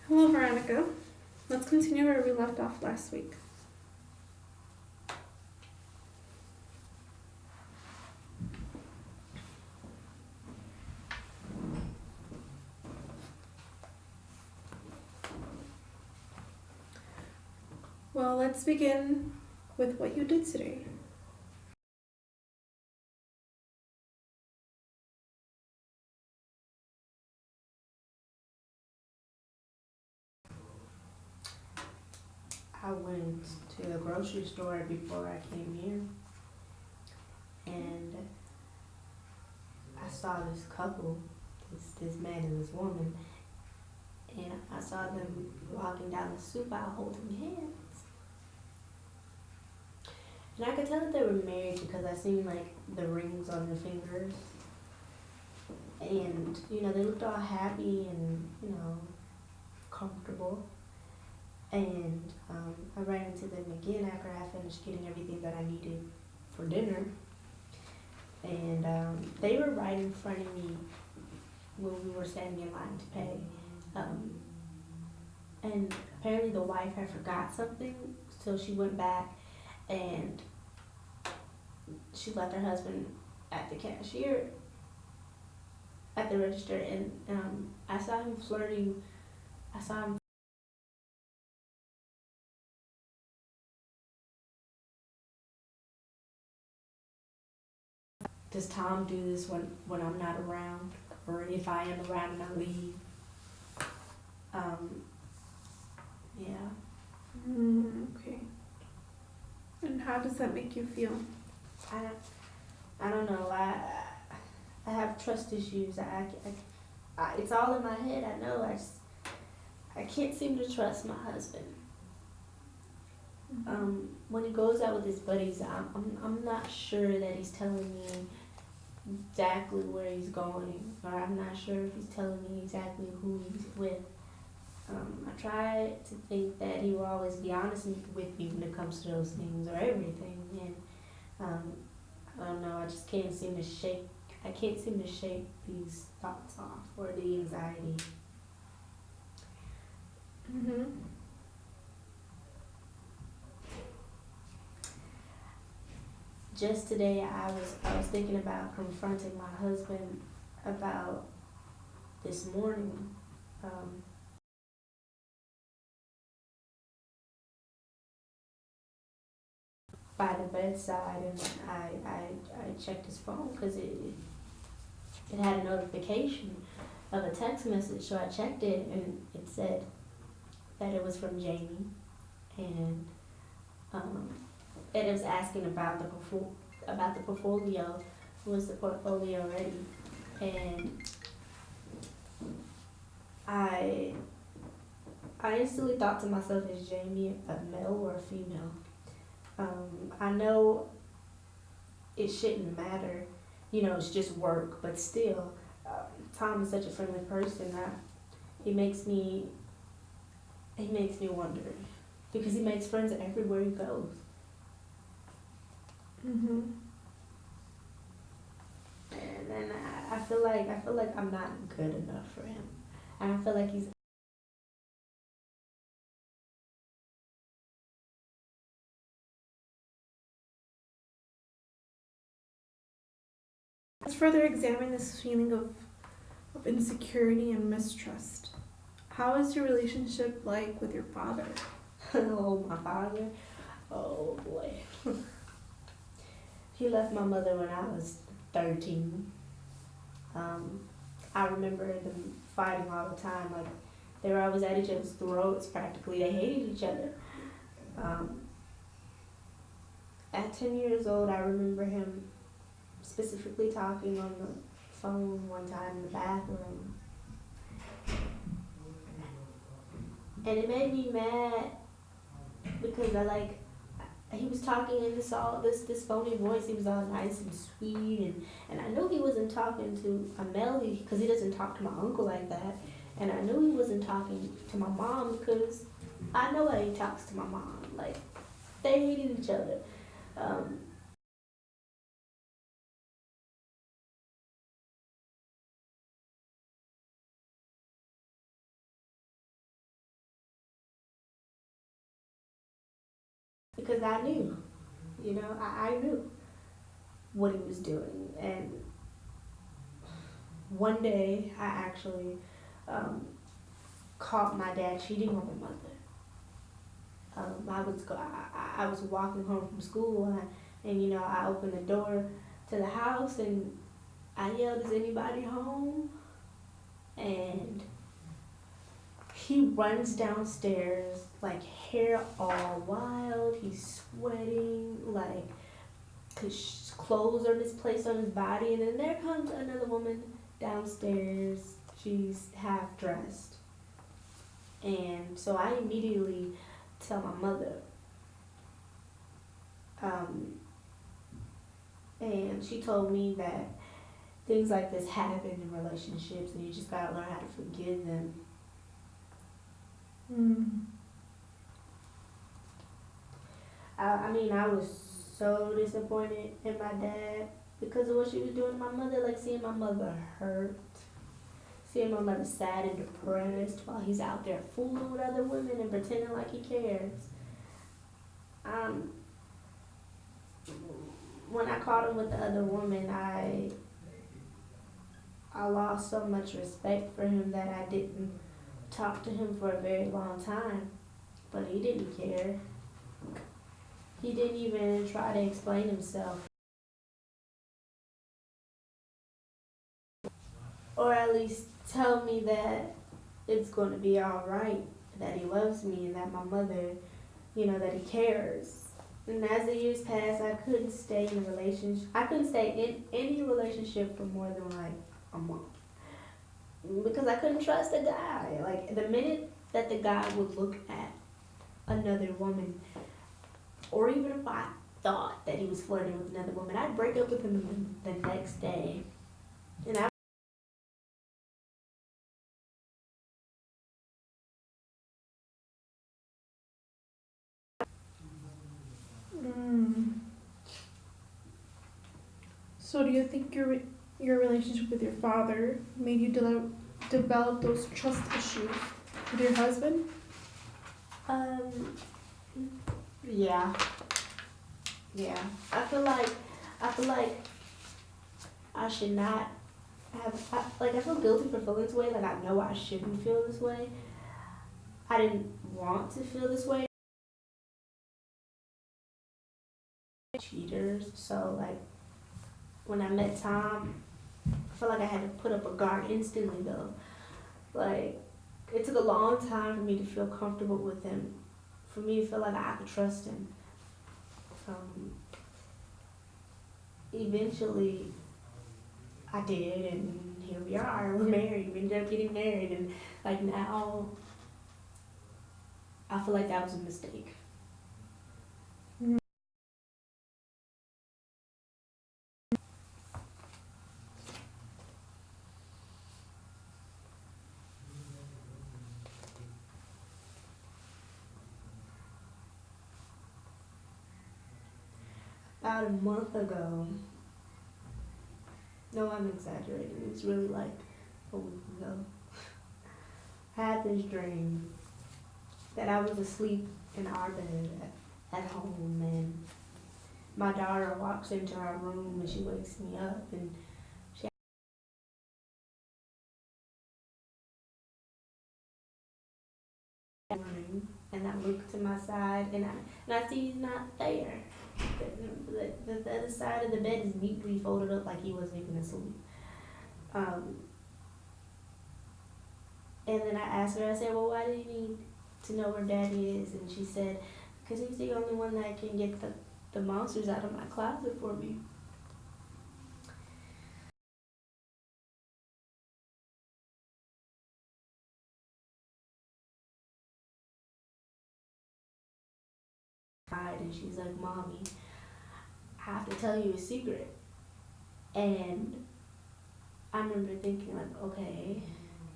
Hello, Veronica. Let's continue where we left off last week. Well, let's begin with what you did today. I went to the grocery store before I came here, and I saw this couple, this man and this woman, and I saw them walking down the soup aisle holding hands. And I could tell that they were married because I seen like the rings on their fingers. And, they looked all happy and, comfortable. And I ran into them again after I finished getting everything that I needed for dinner. And they were right in front of me when we were standing in line to pay. And apparently the wife had forgot something, so she went back and she left her husband at the cashier, at the register, and I saw him flirting. I saw him. Does Tom do this when I'm not around, or if I am around and I leave? Yeah. Okay. And how does that make you feel? I don't know. I have trust issues. It's all in my head. I know. I can't seem to trust my husband. When he goes out with his buddies, I'm not sure that he's telling me exactly where he's going, or I'm not sure if he's telling me exactly who he's with. I try to think that he will always be honest with me when it comes to those things or everything, and I don't know. I just can't seem to shake. I can't seem to shake these thoughts off or the anxiety. Just today, I was thinking about confronting my husband about this morning. By the bedside, and I checked his phone because it had a notification of a text message, so I checked it, and it said that it was from Jamie, and it was asking about the portfolio. Was the portfolio ready? And I instantly thought to myself, is Jamie a male or a female? I know it shouldn't matter, it's just work, but still, Tom is such a friendly person that he makes me wonder, because he makes friends everywhere he goes. And then I feel like I'm not good enough for him. I don't feel like he's. Let's further examine this feeling of insecurity and mistrust. How is your relationship like with your father? Oh, my father? Oh, boy. He left my mother when I was 13. I remember them fighting all the time. Like, they were always at each other's throats, practically. They hated each other. At 10 years old, I remember him specifically talking on the phone one time in the bathroom. And it made me mad because he was talking in this phony voice. He was all nice and sweet, and I knew he wasn't talking to Amelie because he doesn't talk to my uncle like that, and I knew he wasn't talking to my mom because I know how he talks to my mom. Like, they hated each other. because I knew, I knew what he was doing. And one day I actually caught my dad cheating on my mother. I was walking home from school, and I opened the door to the house and I yelled, "Is anybody home?" And he runs downstairs, like hair all wild. He's sweating, like his clothes are misplaced on his body. And then there comes another woman downstairs. She's half dressed. And so I immediately tell my mother. And she told me that things like this happen in relationships and you just gotta learn how to forgive them. I was so disappointed in my dad because of what she was doing to my mother, like seeing my mother hurt, seeing my mother sad and depressed while he's out there fooling with other women and pretending like he cares. When I caught him with the other woman, I lost so much respect for him that I didn't talk to him for a very long time. But he didn't care. He didn't even try to explain himself. Or at least tell me that it's going to be all right, that he loves me and that my mother, that he cares. And as the years passed, I couldn't stay in a relationship. I couldn't stay in any relationship for more than like a month. Because I couldn't trust the guy. Like the minute that the guy would look at another woman, or even if I thought that he was flirting with another woman, I'd break up with him the next day. And I So do you think your relationship with your father made you develop those trust issues with your husband? Yeah. I feel like I should not I feel guilty for feeling this way. Like I know I shouldn't feel this way. I didn't want to feel this way. Cheaters. So like when I met Tom, I felt like I had to put up a guard instantly though. Like it took a long time for me to feel comfortable with him, for me to feel like I could trust him. Eventually I did, and here we are. We're married. We ended up getting married, and like now I feel like that was a mistake. About a month ago, no, I'm exaggerating. It's really like a week ago. I had this dream that I was asleep in our bed at home, and my daughter walks into our room and she wakes me up, and and I look to my side and I see he's not there. The other side of the bed is neatly folded up like he wasn't even asleep. And then I asked her, I said, well, why do you need to know where Daddy is? And she said, because he's the only one that can get the monsters out of my closet for me. And she's like, Mommy, I have to tell you a secret. And I remember thinking like, okay.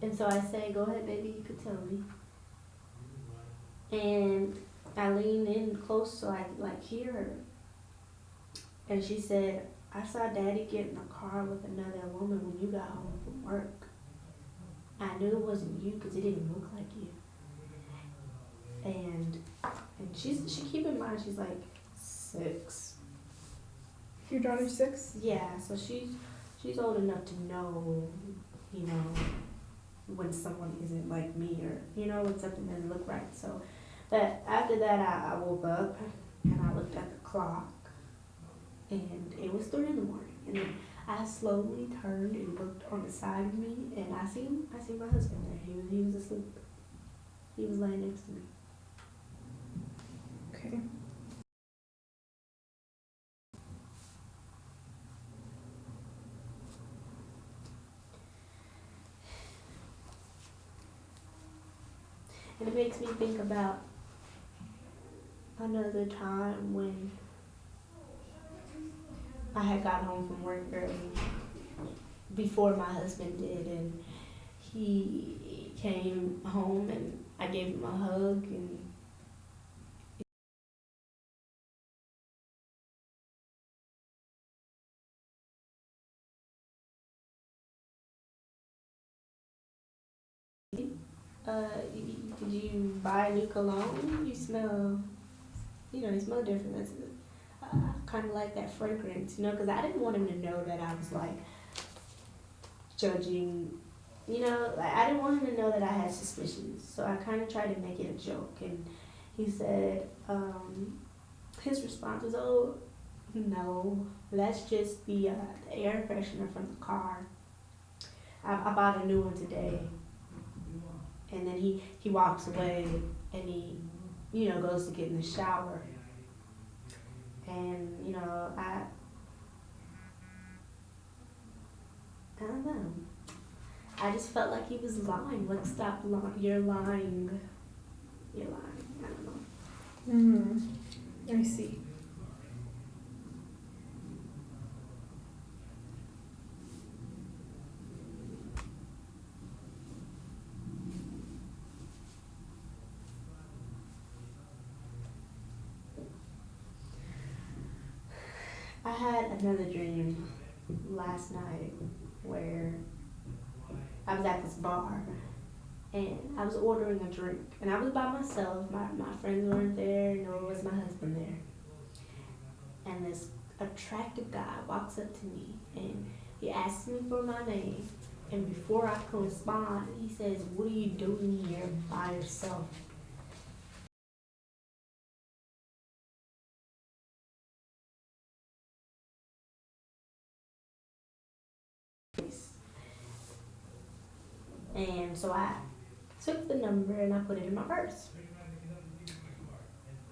And so I say, go ahead, baby, you could tell me. And I leaned in close so I could like hear her. And she said, I saw Daddy get in a car with another woman when you got home from work. I knew it wasn't you because it didn't look like you. And And she keep in mind she's like 6. Your daughter's 6? Yeah, so she's old enough to know, you know, when someone isn't like me, or you know, when something doesn't look right. So, but after that, I woke up and I looked at the clock, and it was 3 in the morning, and then I slowly turned and looked on the side of me, and I seen my husband there. He was asleep. He was laying next to me. Okay. And it makes me think about another time when I had gotten home from work early before my husband did, and he came home and I gave him a hug, and did you buy a new cologne? You smell, you smell different. That's kind of like that fragrance, because I didn't want him to know that I was like judging, like I didn't want him to know that I had suspicions. So I kind of tried to make it a joke, and he said, his response was, "Oh, no, that's just the air freshener from the car. I bought a new one today." And then he walks away, and he, goes to get in the shower. And, I don't know. I just felt like he was lying. Like, stop lying. You're lying. You're lying. I don't know. I see. I had another dream last night where I was at this bar and I was ordering a drink, and I was by myself. My friends weren't there, nor was my husband there. And this attractive guy walks up to me and he asks me for my name. And before I can respond, he says, "What are you doing here by yourself?" And so I took the number and I put it in my purse.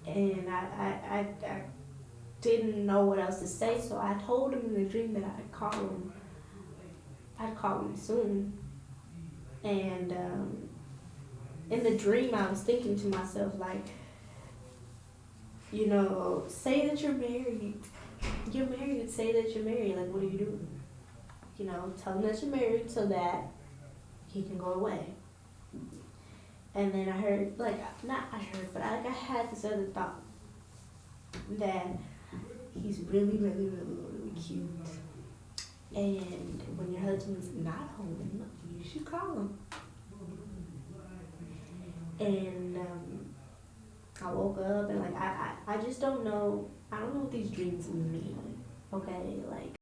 And I didn't know what else to say, so I told him in the dream that I'd call him soon. And in the dream, I was thinking to myself, like, say that you're married. You're married, say that you're married. Like, what are you doing? Tell him that you're married so that he can go away. And then I heard, but I had this other thought that he's really, really, really, really cute. And when your husband's not home, you should call him. And I woke up and I just don't know. I don't know what these dreams mean. Okay, like.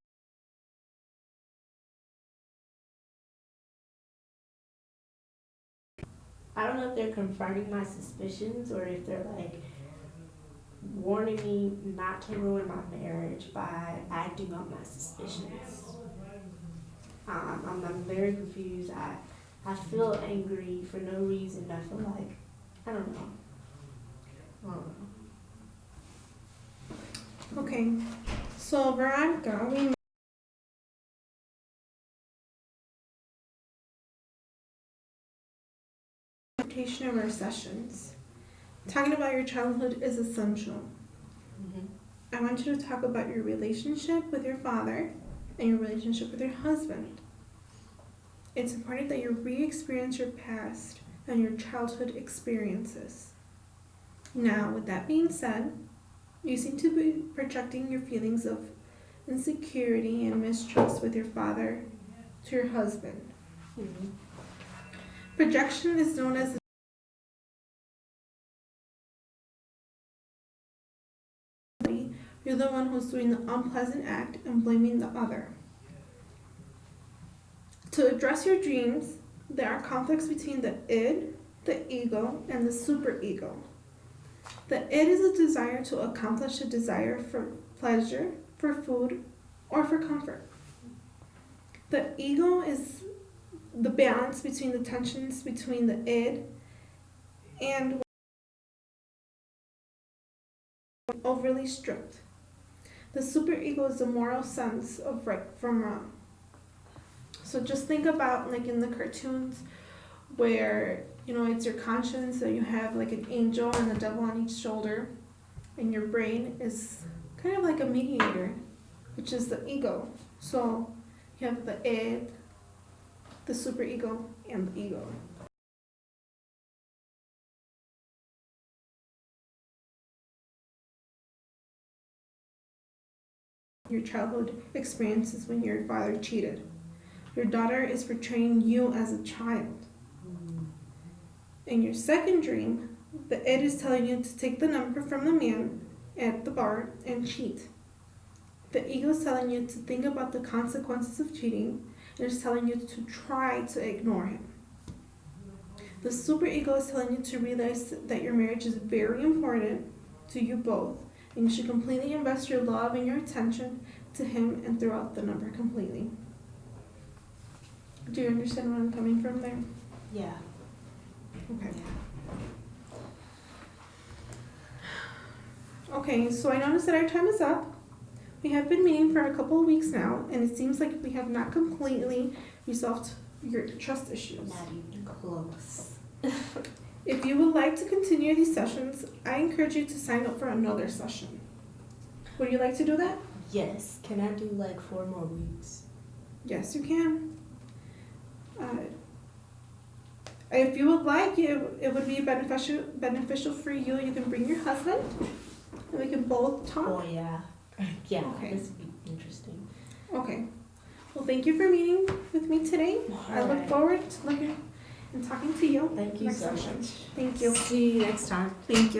I don't know if they're confirming my suspicions or if they're like warning me not to ruin my marriage by acting on my suspicions. I'm very confused. I feel angry for no reason. I feel like, I don't know. Okay. So, Veronica, we interpretation of our sessions. Talking about your childhood is essential. I want you to talk about your relationship with your father and your relationship with your husband. It's important that you re-experience your past and your childhood experiences. Now, with that being said, you seem to be projecting your feelings of insecurity and mistrust with your father to your husband. Projection is known as You're the one who's doing the unpleasant act and blaming the other. To address your dreams, there are conflicts between the id, the ego, and the superego. The id is a desire to accomplish a desire for pleasure, for food, or for comfort. The ego is the balance between the tensions between the id and overly strict. The superego is the moral sense of right from wrong. So just think about like in the cartoons where, you know, it's your conscience that you have like an angel and the devil on each shoulder, and your brain is kind of like a mediator, which is the ego. So you have the id, the superego, and the ego. Your childhood experiences when your father cheated. Your daughter is portraying you as a child. In your second dream, the id is telling you to take the number from the man at the bar and cheat. The ego is telling you to think about the consequences of cheating, and it's telling you to try to ignore him. The superego is telling you to realize that your marriage is very important to you both, and you should completely invest your love and your attention to him and throw out the number completely. Do you understand where I'm coming from there? Yeah. Okay. Okay, so I noticed that our time is up. We have been meeting for a couple of weeks now, and it seems like we have not completely resolved your trust issues. Not even close. If you would like to continue these sessions, I encourage you to sign up for another session. Would you like to do that? Yes. Can I do like 4 more weeks? Yes, you can. If you would like, it would be beneficial for you. You can bring your husband, and we can both talk. Oh, yeah. Yeah, Okay. this would be interesting. Okay. Well, thank you for meeting with me today. I look Alright. forward to looking and talking to you Thank you next so session. much. Thank you. See you next time. Thank you.